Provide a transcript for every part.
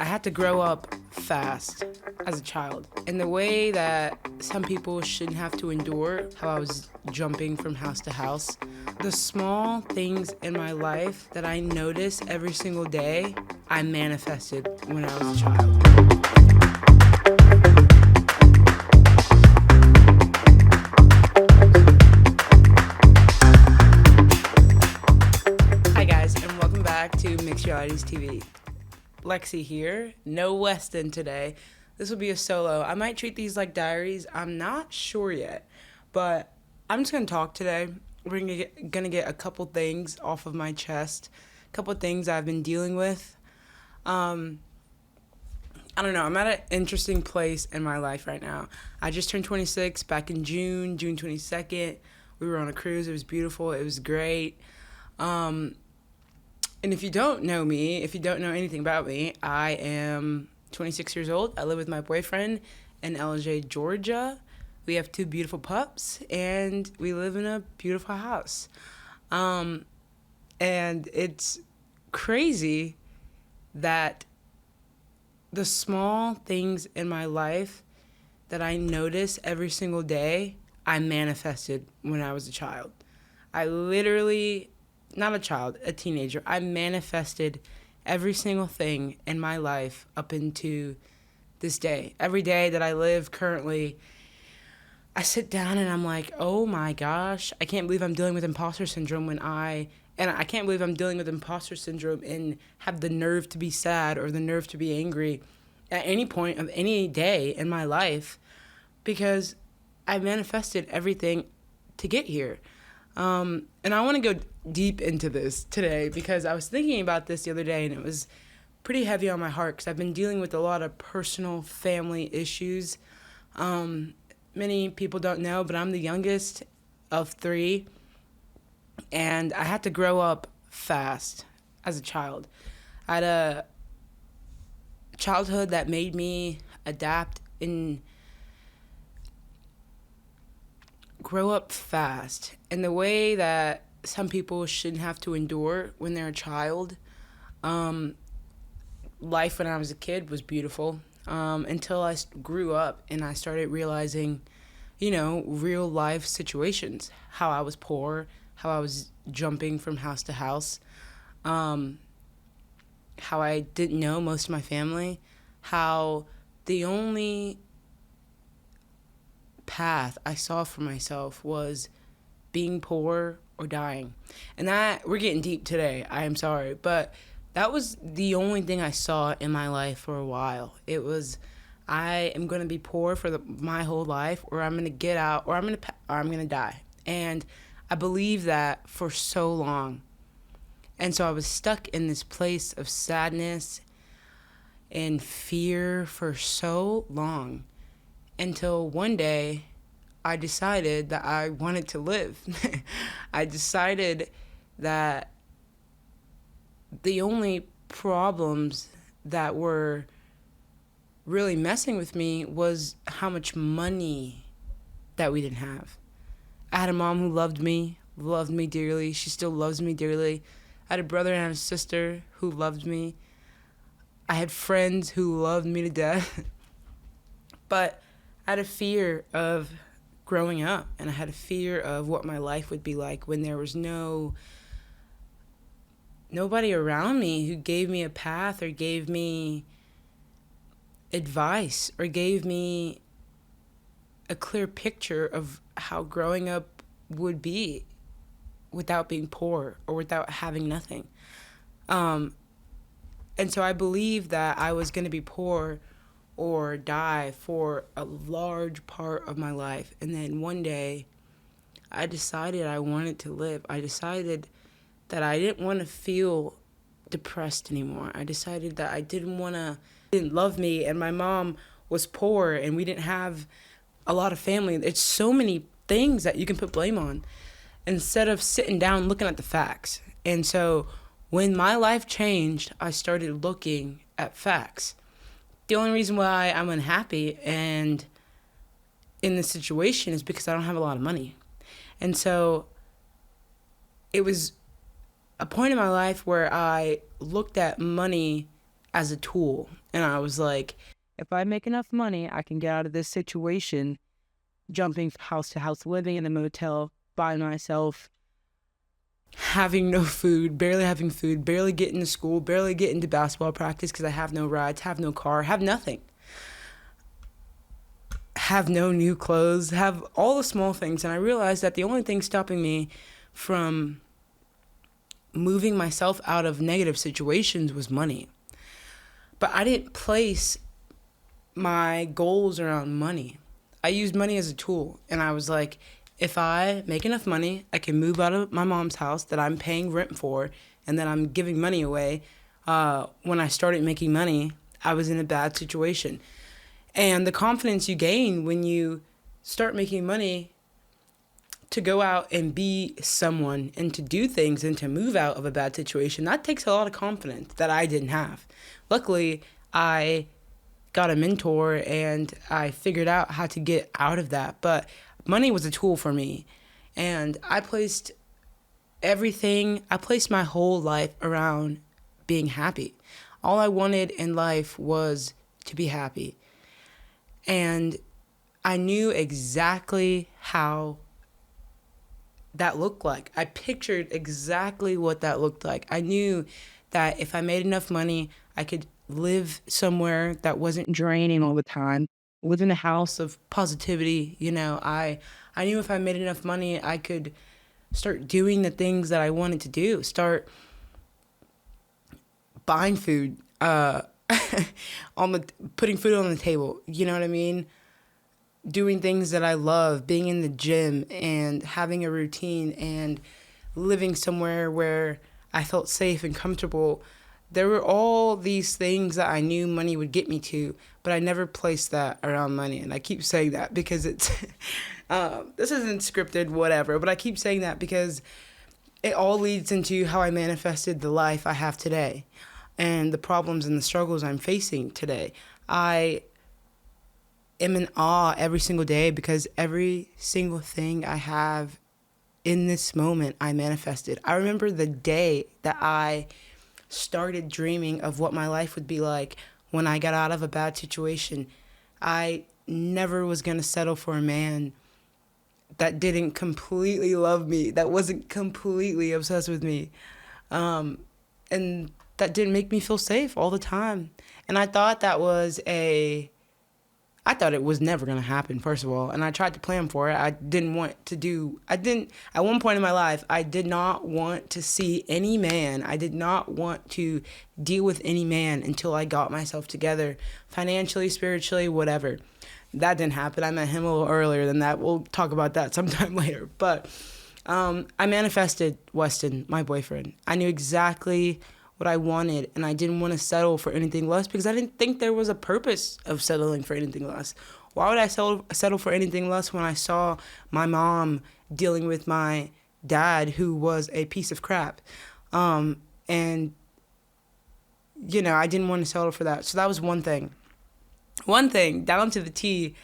had to grow up fast as a child in the way that some people shouldn't have to endure, how I was jumping from house to house. The small things in my life that I notice every single day, I manifested when I was a child. Hi guys, and welcome back to Mixed Realities TV. Lexi here, no Weston today. This will be a solo. I might treat these like diaries. I'm not sure yet, but I'm just going to talk today. We're going to get a couple things off of my chest, a couple things I've been dealing with. I don't know. I'm at an interesting place in my life right now. I just turned 26 back in June 22nd. We were on a cruise. It was beautiful. It was great. And if you don't know me, if you don't know anything about me, I am 26 years old. I live with my boyfriend in LJ, Georgia. We have 2 beautiful pups, and we live in a beautiful house. And it's crazy that the small things in my life that I notice every single day, I manifested when I was a child. I literally... not a child, a teenager. I manifested every single thing in my life up into this day. Every day that I live currently, I sit down and I'm like, oh my gosh, I can't believe I'm dealing with imposter syndrome and I can't believe I'm dealing with imposter syndrome and have the nerve to be sad or the nerve to be angry at any point of any day in my life because I manifested everything to get here. And I want to go deep into this today because I was thinking about this the other day and it was pretty heavy on my heart because I've been dealing with a lot of personal family issues. Many people don't know, but I'm the youngest of 3 and I had to grow up fast as a child. I had a childhood that made me adapt and grow up fast in the way that some people shouldn't have to endure when they're a child. Life when I was a kid was beautiful until I grew up and I started realizing, real life situations, how I was poor, how I was jumping from house to house, how I didn't know most of my family, how the only path I saw for myself was being poor or dying. And that, we're getting deep today, I am sorry, but that was the only thing I saw in my life for a while. It was, I am going to be poor for my whole life, or I'm going to get out, or I'm going to die. And I believed that for so long. And so I was stuck in this place of sadness and fear for so long. Until one day, I decided that I wanted to live. I decided that the only problems that were really messing with me was how much money that we didn't have. I had a mom who loved me dearly. She still loves me dearly. I had a brother and a sister who loved me. I had friends who loved me to death. But I had a fear of growing up, and I had a fear of what my life would be like when there was nobody around me who gave me a path or gave me advice or gave me a clear picture of how growing up would be without being poor or without having nothing. And so I believed that I was going to be poor or die for a large part of my life. And then one day, I decided I wanted to live. I decided that I didn't want to feel depressed anymore. I decided that I didn't love me, and my mom was poor, and we didn't have a lot of family. It's so many things that you can put blame on instead of sitting down looking at the facts. And so when my life changed, I started looking at facts. The only reason why I'm unhappy and in this situation is because I don't have a lot of money. And so it was a point in my life where I looked at money as a tool. And I was like, if I make enough money, I can get out of this situation, jumping house to house, living in a motel by myself, having no food, barely getting to school, barely getting to basketball practice because I have no rides, have no car, have nothing, have no new clothes, have all the small things. And I realized that the only thing stopping me from moving myself out of negative situations was money. But I didn't place my goals around money. I used money as a tool. And I was like, if I make enough money, I can move out of my mom's house that I'm paying rent for and that I'm giving money away. When I started making money, I was in a bad situation. And the confidence you gain when you start making money to go out and be someone and to do things and to move out of a bad situation, that takes a lot of confidence that I didn't have. Luckily, I got a mentor and I figured out how to get out of that. But money was a tool for me. And I placed my whole life around being happy. All I wanted in life was to be happy. And I knew exactly how that looked like. I pictured exactly what that looked like. I knew that if I made enough money, I could live somewhere that wasn't draining all the time, live in a house of positivity. I knew if I made enough money, I could start doing the things that I wanted to do, start buying food, putting food on the table, you know what I mean? Doing things that I love, being in the gym and having a routine and living somewhere where I felt safe and comfortable. There were all these things that I knew money would get me to, but I never placed that around money. And I keep saying that because it's, this isn't scripted, whatever, but I keep saying that because it all leads into how I manifested the life I have today and the problems and the struggles I'm facing today. I am in awe every single day because every single thing I have in this moment I manifested. I remember the day that I started dreaming of what my life would be like when I got out of a bad situation. I never was going to settle for a man that didn't completely love me, that wasn't completely obsessed with me, and that didn't make me feel safe all the time. And I thought it was never going to happen, first of all. And I tried to plan for it. At one point in my life, I did not want to see any man. I did not want to deal with any man until I got myself together, financially, spiritually, whatever. That didn't happen. I met him a little earlier than that. We'll talk about that sometime later. But I manifested Weston, my boyfriend. I knew exactly what I wanted, and I didn't want to settle for anything less because I didn't think there was a purpose of settling for anything less. Why would I settle for anything less when I saw my mom dealing with my dad, who was a piece of crap? And, I didn't want to settle for that. So that was one thing. One thing, down to the T,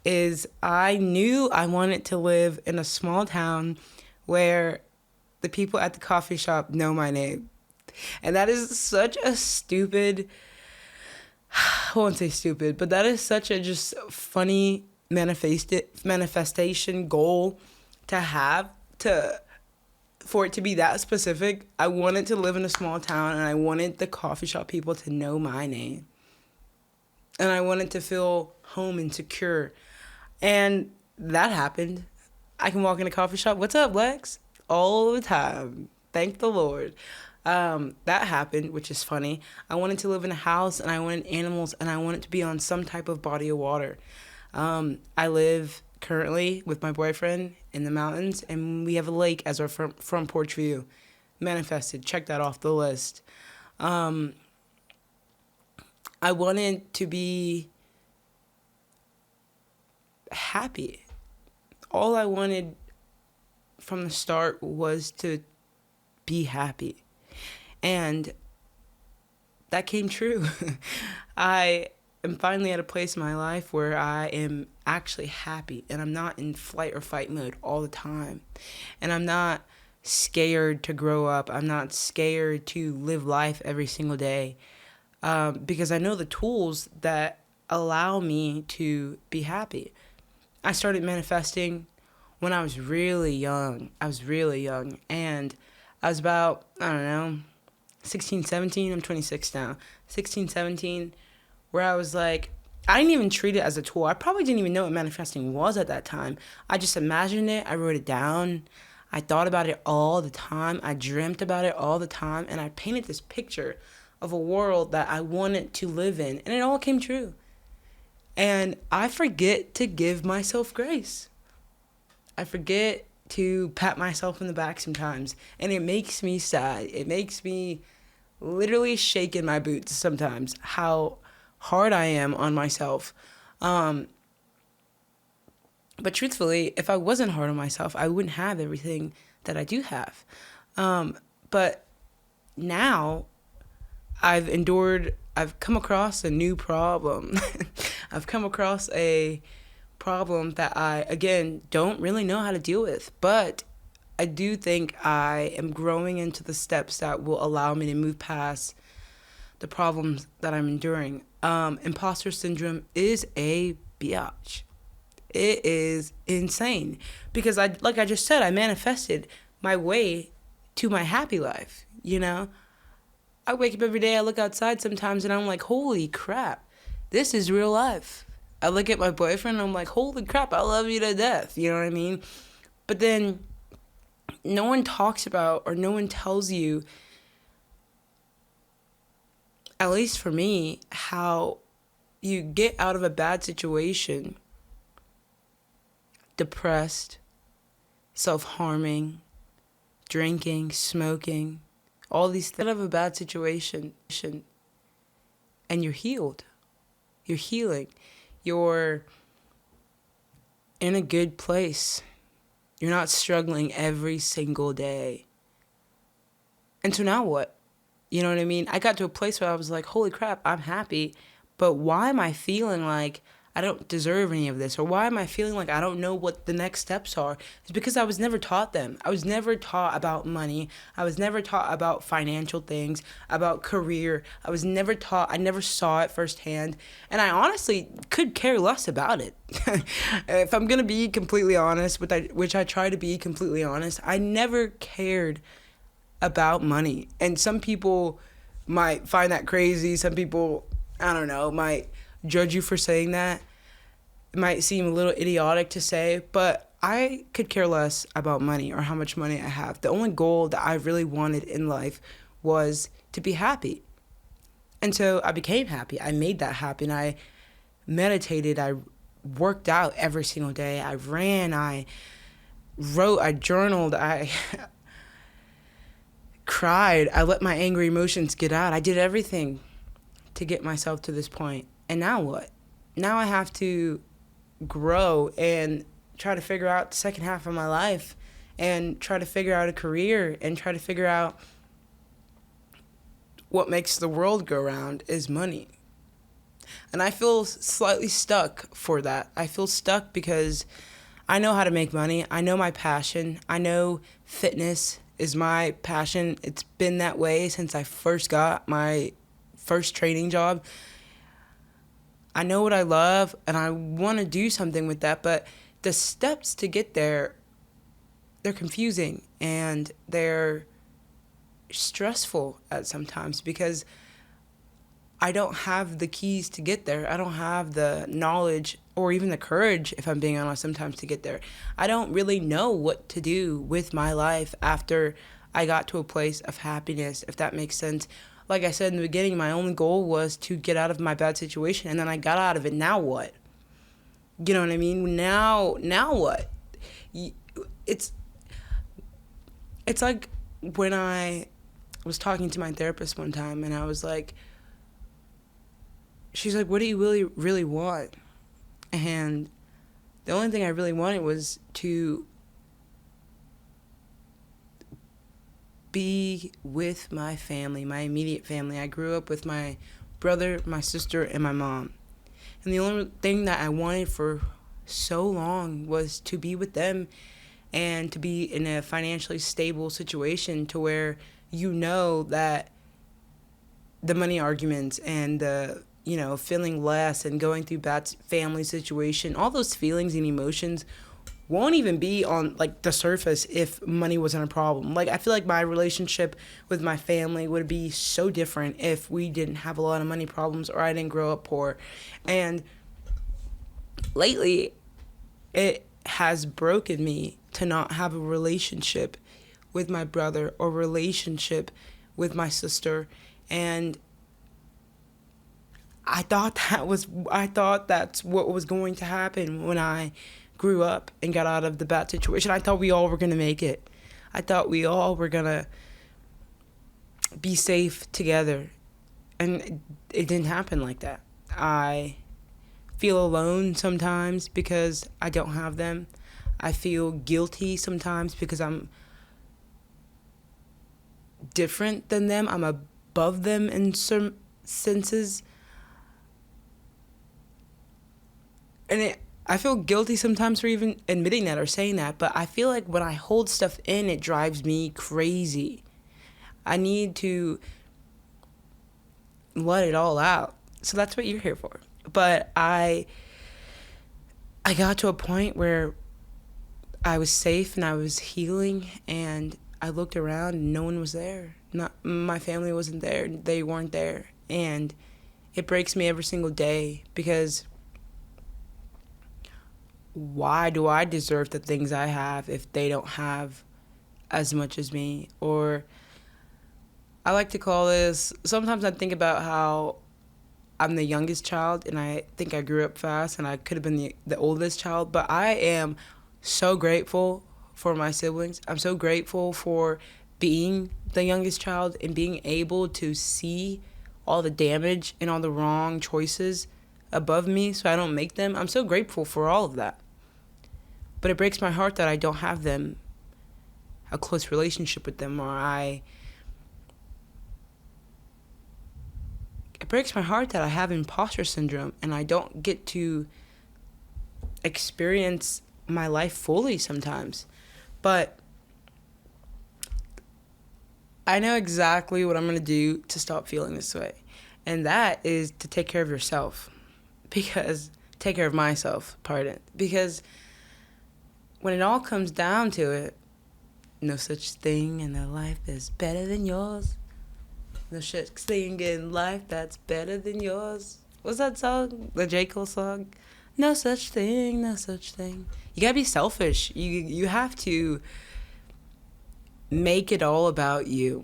is I knew I wanted to live in a small town where the people at the coffee shop know my name. And that is such a stupid, I won't say stupid, but that is such a just funny manifestation goal to have, for it to be that specific. I wanted to live in a small town and I wanted the coffee shop people to know my name. And I wanted to feel home and secure. And that happened. I can walk in a coffee shop. What's up, Lex? All the time. Thank the Lord. That happened, which is funny. I wanted to live in a house, and I wanted animals, and I wanted to be on some type of body of water. I live currently with my boyfriend in the mountains, and we have a lake as our front porch view. Manifested. Check that off the list. I wanted to be happy. All I wanted from the start was to be happy. And that came true. I am finally at a place in my life where I am actually happy and I'm not in flight or fight mode all the time. And I'm not scared to grow up. I'm not scared to live life every single day. because I know the tools that allow me to be happy. I started manifesting when I was really young. And I was about, I don't know, 16, 17. I'm 26 now. 16, 17, where I was like, I didn't even treat it as a tool. I probably didn't even know what manifesting was at that time. I just imagined it. I wrote it down. I thought about it all the time. I dreamt about it all the time. And I painted this picture of a world that I wanted to live in. And it all came true. And I forget to give myself grace. I forget to pat myself in the back sometimes. And it makes me sad. It makes me literally shake in my boots sometimes how hard I am on myself. But truthfully, if I wasn't hard on myself, I wouldn't have everything that I do have. But now I've come across a new problem. I've come across a problem that I, again, don't really know how to deal with. But I do think I am growing into the steps that will allow me to move past the problems that I'm enduring. Imposter syndrome is a biatch. It is insane because like I just said, I manifested my way to my happy life. I wake up every day, I look outside sometimes and I'm like, holy crap, this is real life. I look at my boyfriend and I'm like, holy crap, I love you to death. You know what I mean? But then no one talks about, or no one tells you, at least for me, how you get out of a bad situation, depressed, self-harming, drinking, smoking, all these things, out of a bad situation, and you're healed. You're healing. You're in a good place. You're not struggling every single day. And so now what? You know what I mean? I got to a place where I was like, holy crap, I'm happy. But why am I feeling like I don't deserve any of this? Or why am I feeling like I don't know what the next steps are? It's because I was never taught them. I was never taught about money. I was never taught about financial things, about career. I never saw it firsthand. And I honestly could care less about it. If I'm going to be completely honest, which I try to be completely honest, I never cared about money. And some people might find that crazy. Some people, I don't know, might judge you for saying that. It might seem a little idiotic to say, but I could care less about money or how much money I have. The only goal that I really wanted in life was to be happy. And so I became happy. I made that happen. I meditated. I worked out every single day. I ran. I wrote. I journaled. I cried. I let my angry emotions get out. I did everything to get myself to this point. And now what? Now I have to grow and try to figure out the second half of my life and try to figure out a career and try to figure out what makes the world go round is money. And I feel slightly stuck for that. I feel stuck because I know how to make money. I know my passion. I know fitness is my passion. It's been that way since I first got my first training job. I know what I love and I want to do something with that, but the steps to get there, they're confusing and they're stressful at sometimes because I don't have the keys to get there. I don't have the knowledge or even the courage, if I'm being honest, sometimes to get there. I don't really know what to do with my life after I got to a place of happiness, if that makes sense. Like I said in the beginning, my only goal was to get out of my bad situation, and then I got out of it. Now what? You know what I mean? Now what? It's like when I was talking to my therapist one time, and I was like, she's like, what do you really, really want? And the only thing I really wanted was to be with my family, my immediate family. I grew up with my brother, my sister, and my mom. And the only thing that I wanted for so long was to be with them and to be in a financially stable situation to where you know that the money arguments and the, feeling less and going through bad family situation, all those feelings and emotions won't even be on like the surface if money wasn't a problem. Like, I feel like my relationship with my family would be so different if we didn't have a lot of money problems or I didn't grow up poor. And lately, it has broken me to not have a relationship with my brother or relationship with my sister. And I thought that's what was going to happen when I grew up and got out of the bad situation. I thought we all were going to make it. I thought we all were going to be safe together. And it didn't happen like that. I feel alone sometimes because I don't have them. I feel guilty sometimes because I'm different than them. I'm above them in some senses. And I feel guilty sometimes for even admitting that or saying that, but I feel like when I hold stuff in, it drives me crazy. I need to let it all out. So that's what you're here for. But I got to a point where I was safe and I was healing, and I looked around and no one was there. Not my family wasn't there. They weren't there. And it breaks me every single day because why do I deserve the things I have if they don't have as much as me? Or I like to call this, sometimes I think about how I'm the youngest child and I think I grew up fast and I could have been the oldest child, but I am so grateful for my siblings. I'm so grateful for being the youngest child and being able to see all the damage and all the wrong choices above me so I don't make them. I'm so grateful for all of that. But it breaks my heart that I don't have them, a close relationship with them, it breaks my heart that I have imposter syndrome and I don't get to experience my life fully sometimes. But I know exactly what I'm going to do to stop feeling this way. And that is to take care of yourself. Take care of myself, because when it all comes down to it, no such thing in the life is better than yours. No such thing in life that's better than yours. What's that song? The J. Cole song? No such thing, no such thing. You gotta be selfish. You have to make it all about you.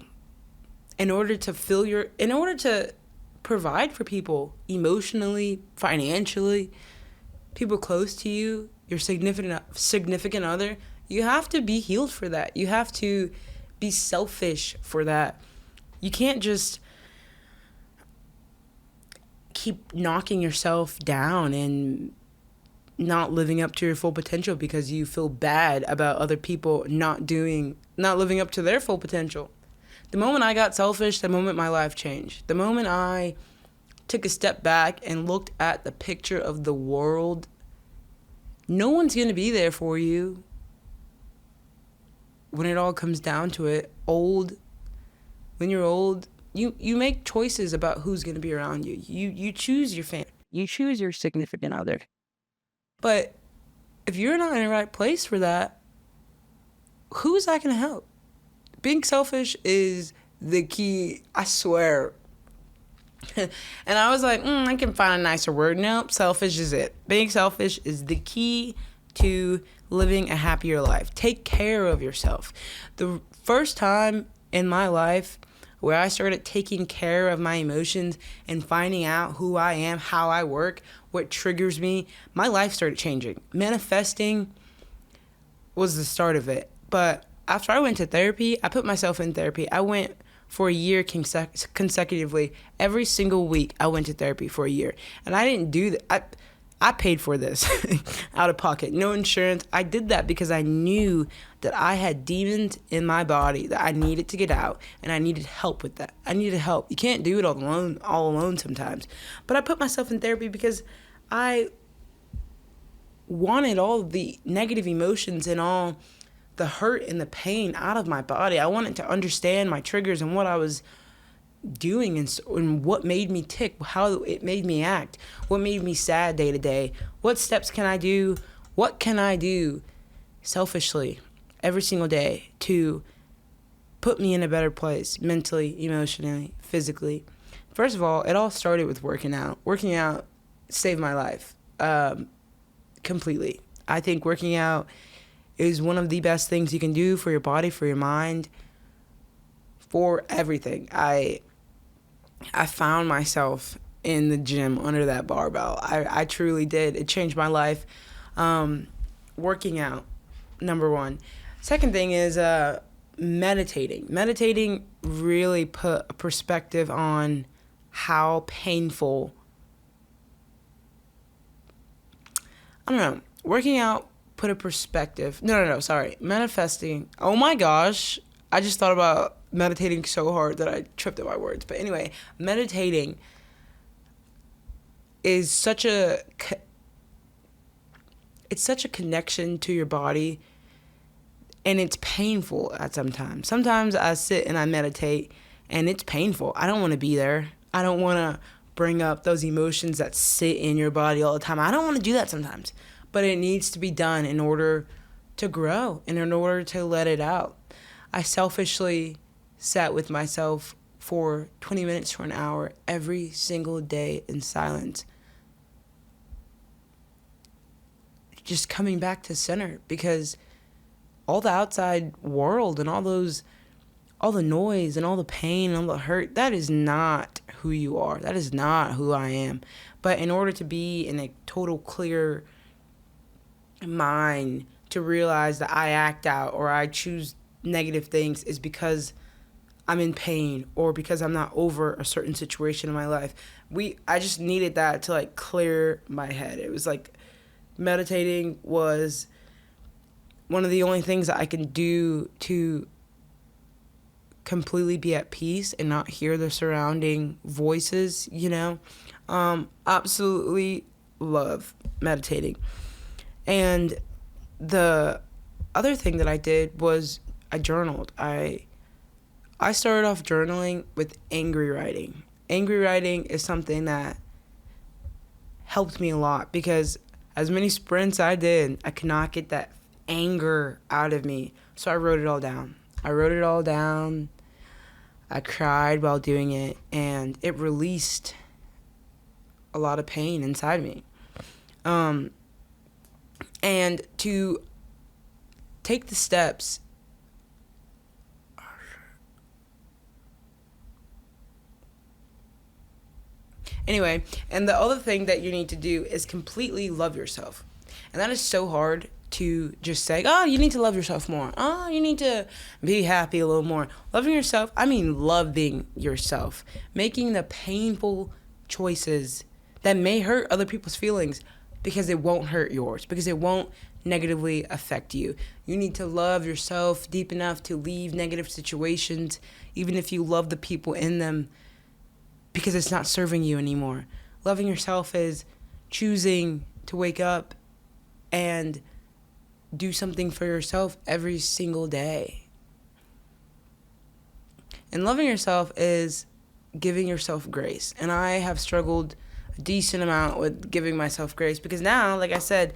In order to provide for people emotionally, financially, people close to you, your significant other, you have to be healed for that. You have to be selfish for that. You can't just keep knocking yourself down and not living up to your full potential because you feel bad about other people not living up to their full potential. The moment I got selfish, the moment my life changed. The moment I took a step back and looked at the picture of the world, no one's going to be there for you when it all comes down to it. When you're old, you make choices about who's going to be around you. You choose your family. You choose your significant other. But if you're not in the right place for that, who is that going to help? Being selfish is the key, I swear. And I was like, I can find a nicer word. Nope, selfish is it. Being selfish is the key to living a happier life. Take care of yourself. The first time in my life where I started taking care of my emotions and finding out who I am, how I work, what triggers me, my life started changing. Manifesting was the start of it. But after I went to therapy, I put myself in therapy. I went for a year consecutively. Every single week, I went to therapy for a year. And I didn't do that. I paid for this out of pocket. No insurance. I did that because I knew that I had demons in my body that I needed to get out, and I needed help with that. I needed help. You can't do it all alone sometimes. But I put myself in therapy because I wanted all the negative emotions and all the hurt and the pain out of my body. I wanted to understand my triggers and what I was doing and what made me tick, how it made me act, what made me sad day to day. What steps can I do? What can I do selfishly every single day to put me in a better place mentally, emotionally, physically? First of all, it all started with working out. Working out saved my life completely. I think working out is one of the best things you can do for your body, for your mind, for everything. I found myself in the gym under that barbell. I truly did. It changed my life. Working out, number one. Second thing is meditating. Meditating really put a perspective on how painful, I don't know, working out put a perspective. No, sorry. Manifesting. Oh my gosh. I just thought about meditating so hard that I tripped up my words. But anyway, meditating is such a connection to your body, and it's painful at sometimes. Sometimes I sit and I meditate and it's painful. I don't want to be there. I don't want to bring up those emotions that sit in your body all the time. I don't want to do that sometimes. But it needs to be done in order to grow and in order to let it out. I selfishly sat with myself for 20 minutes to an hour every single day in silence. Just coming back to center, because all the outside world and all the noise and all the pain and all the hurt, that is not who you are. That is not who I am. But in order to be in a total clear mind, to realize that I act out or I choose negative things is because I'm in pain or because I'm not over a certain situation in my life. I just needed that to clear my head. It was meditating was one of the only things that I can do to completely be at peace and not hear the surrounding voices, Absolutely love meditating. And the other thing that I did was I journaled. I started off journaling with angry writing. Angry writing is something that helped me a lot because as many sprints I did, I could not get that anger out of me. So I wrote it all down. I cried while doing it, and it released a lot of pain inside me. And to take the steps anyway, and the other thing that you need to do is completely love yourself. And that is so hard to just say, oh, you need to love yourself more. Oh, you need to be happy a little more. Loving yourself, I mean loving yourself. Making the painful choices that may hurt other people's feelings because it won't hurt yours, because it won't negatively affect you. You need to love yourself deep enough to leave negative situations, even if you love the people in them, because it's not serving you anymore. Loving yourself is choosing to wake up and do something for yourself every single day. And loving yourself is giving yourself grace. And I have struggled a decent amount with giving myself grace because now, like I said,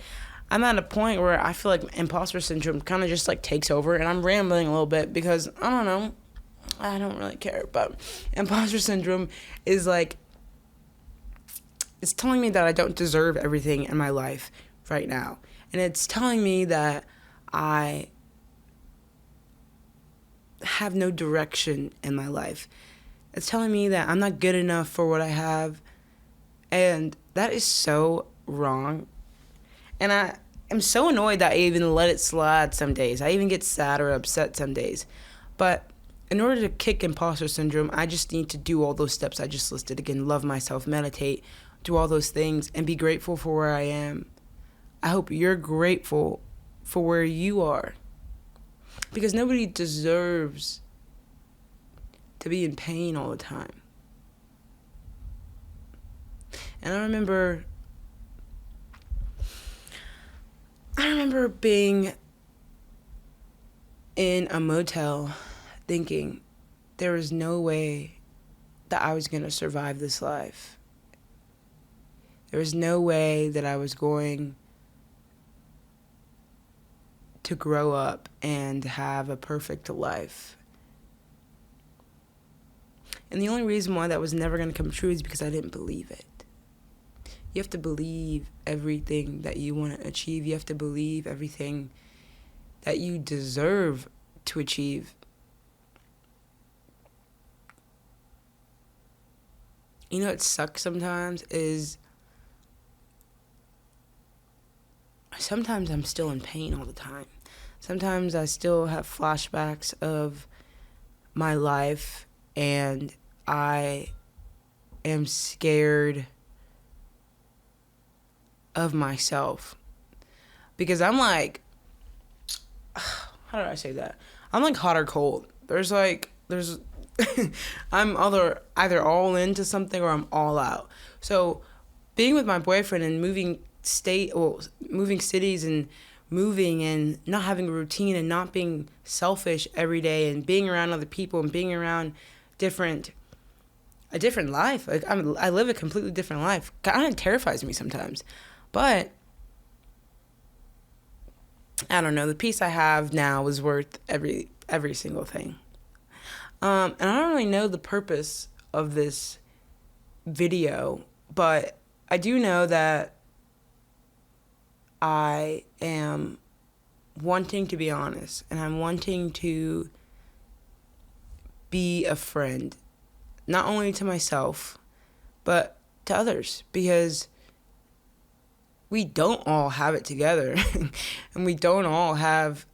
I'm at a point where I feel like imposter syndrome kind of just takes over, and I'm rambling a little bit because I don't know. I don't really care, but imposter syndrome is it's telling me that I don't deserve everything in my life right now. And it's telling me that I have no direction in my life. It's telling me that I'm not good enough for what I have. And that is so wrong. And I am so annoyed that I even let it slide some days. I even get sad or upset some days. But in order to kick imposter syndrome, I just need to do all those steps I just listed. Again, love myself, meditate, do all those things, and be grateful for where I am. I hope you're grateful for where you are. Because nobody deserves to be in pain all the time. And I remember being in a motel thinking there is no way that I was going to survive this life. There was no way that I was going to grow up and have a perfect life. And the only reason why that was never going to come true is because I didn't believe it. You have to believe everything that you want to achieve. You have to believe everything that you deserve to achieve. You know what sucks sometimes is sometimes I'm still in pain all the time. Sometimes I still have flashbacks of my life and I am scared of myself. Because I'm like, how do I say that? I'm like hot or cold. There's I'm either all into something or I'm all out. So being with my boyfriend and moving cities and moving and not having a routine and not being selfish every day and being around other people and being around a different life. Like I live a completely different life. Kind of terrifies me sometimes. But I don't know, the peace I have now is worth every single thing. And I don't really know the purpose of this video, but I do know that I am wanting to be honest, and I'm wanting to be a friend, not only to myself, but to others, because we don't all have it together, and we don't all have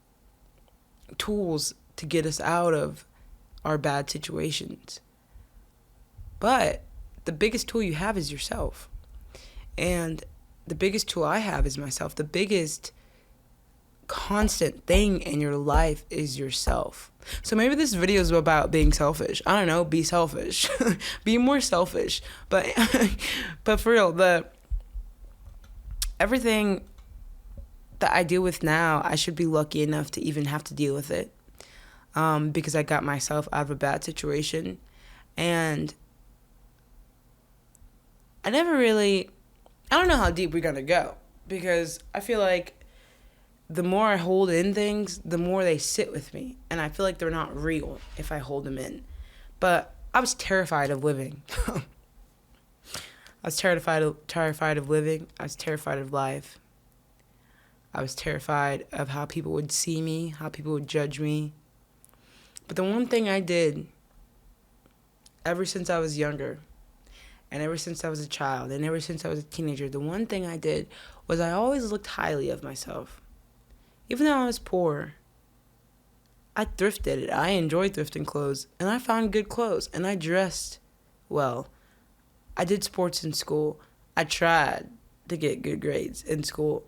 tools to get us out of our bad situations. But the biggest tool you have is yourself. And the biggest tool I have is myself. The biggest constant thing in your life is yourself. So maybe this video is about being selfish. I don't know, be selfish. Be more selfish. But for real, everything that I deal with now, I should be lucky enough to even have to deal with it. Because I got myself out of a bad situation. And I don't know how deep we're going to go. Because I feel like the more I hold in things, the more they sit with me. And I feel like they're not real if I hold them in. But I was terrified of living. I was terrified of living. I was terrified of life. I was terrified of how people would see me, how people would judge me. But the one thing I did ever since I was younger, and ever since I was a child, and ever since I was a teenager, the one thing I did was I always looked highly of myself. Even though I was poor, I thrifted. I enjoyed thrifting clothes, and I found good clothes, and I dressed well. I did sports in school. I tried to get good grades in school.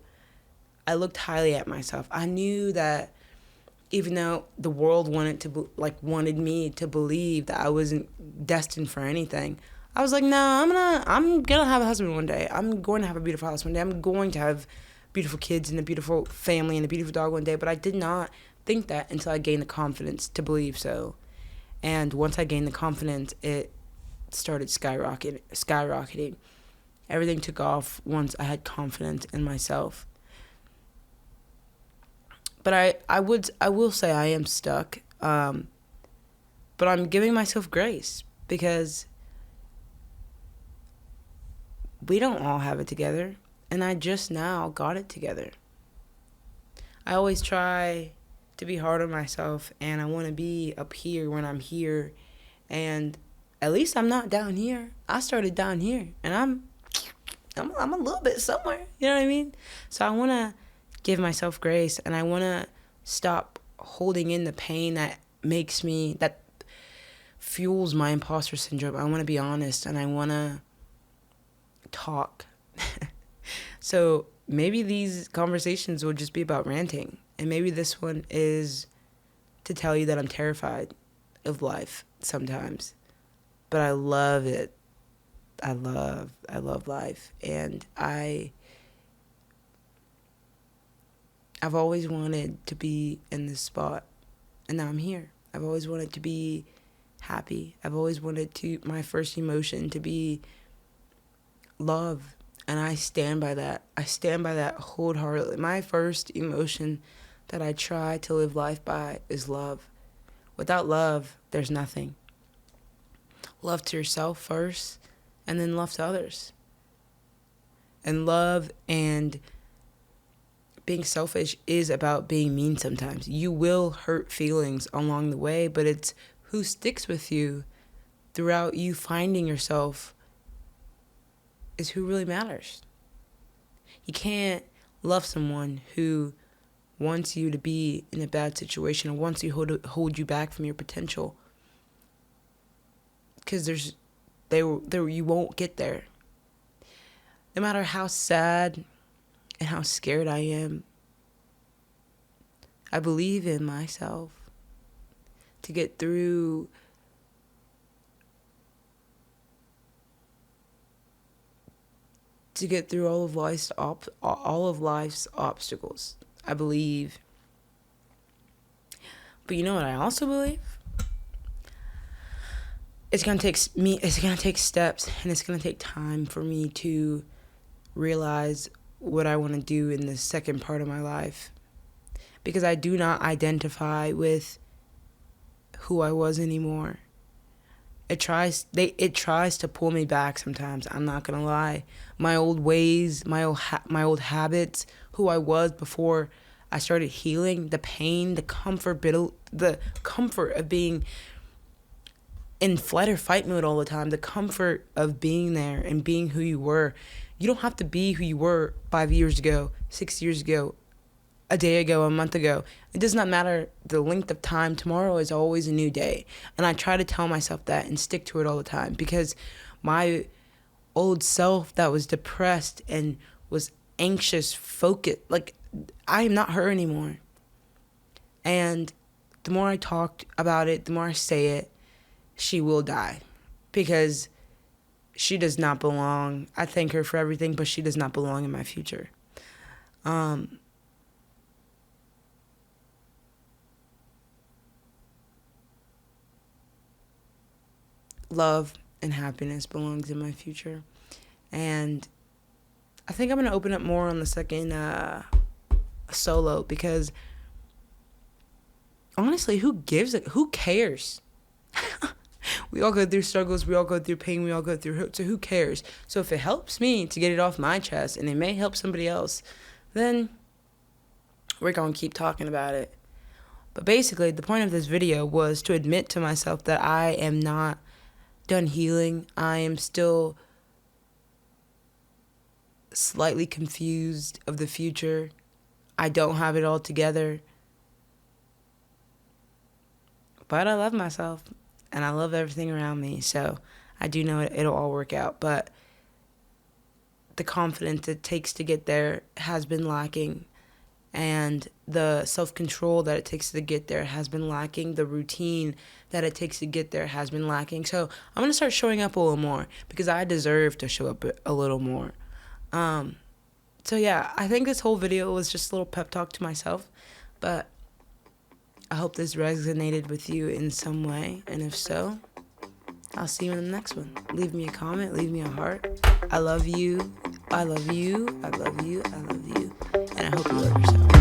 I looked highly at myself. I knew that even though the world wanted me to believe that I wasn't destined for anything, I was like, no, I'm gonna have a husband one day. I'm going to have a beautiful house one day. I'm going to have beautiful kids and a beautiful family and a beautiful dog one day. But I did not think that until I gained the confidence to believe so. And once I gained the confidence, it started skyrocketing. Everything took off once I had confidence in myself. But I will say I am stuck. But I'm giving myself grace because we don't all have it together. And I just now got it together. I always try to be hard on myself, and I want to be up here when I'm here. And at least I'm not down here. I started down here, and I'm a little bit somewhere. You know what I mean? So I want to give myself grace, and I want to stop holding in the pain that fuels my imposter syndrome. I want to be honest, and I want to talk. So maybe these conversations will just be about ranting, and maybe this one is to tell you that I'm terrified of life sometimes, but I love it. I love life, and I've always wanted to be in this spot, and now I'm here. I've always wanted to be happy. I've always wanted my first emotion to be love. And I stand by that. I stand by that wholeheartedly. My first emotion that I try to live life by is love. Without love, there's nothing. Love to yourself first, and then love to others. And love and being selfish is about being mean sometimes. You will hurt feelings along the way, but it's who sticks with you throughout you finding yourself is who really matters. You can't love someone who wants you to be in a bad situation or wants to hold you back from your potential, because you won't get there. No matter how sad and how scared I am, I believe in myself to get through all of life's obstacles. I believe. But you know what I also believe? It's going to take steps, and it's going to take time for me to realize what I want to do in the second part of my life. Because I do not identify with who I was anymore. It tries to pull me back sometimes. I'm not gonna lie. My old ways, my old habits, who I was before I started healing, the pain, the comfort of being in flight or fight mode all the time, the comfort of being there and being who you were. You don't have to be who you were 5 years ago, 6 years ago, a day ago, a month ago. It does not matter the length of time. Tomorrow is always a new day. And I try to tell myself that and stick to it all the time, because my old self that was depressed and was anxious, focused, I am not her anymore. And the more I talk about it, the more I say it, she will die, because she does not belong. I thank her for everything, but she does not belong in my future. Love and happiness belongs in my future. And I think I'm going to open up more on the second solo, because honestly, who cares? We all go through struggles, we all go through pain, we all go through hurt, so who cares? So if it helps me to get it off my chest, and it may help somebody else, then we're going to keep talking about it. But basically, the point of this video was to admit to myself that I am not done healing. I am still slightly confused of the future. I don't have it all together. But I love myself, and I love everything around me, so I do know it'll all work out. But the confidence it takes to get there has been lacking, and the self-control that it takes to get there has been lacking. The routine that it takes to get there has been lacking. So I'm going to start showing up a little more, because I deserve to show up a little more. So yeah, I think this whole video was just a little pep talk to myself, but I hope this resonated with you in some way, and if so, I'll see you in the next one. Leave me a comment, leave me a heart. I love you, I love you, I love you, I love you, and I hope you love yourself.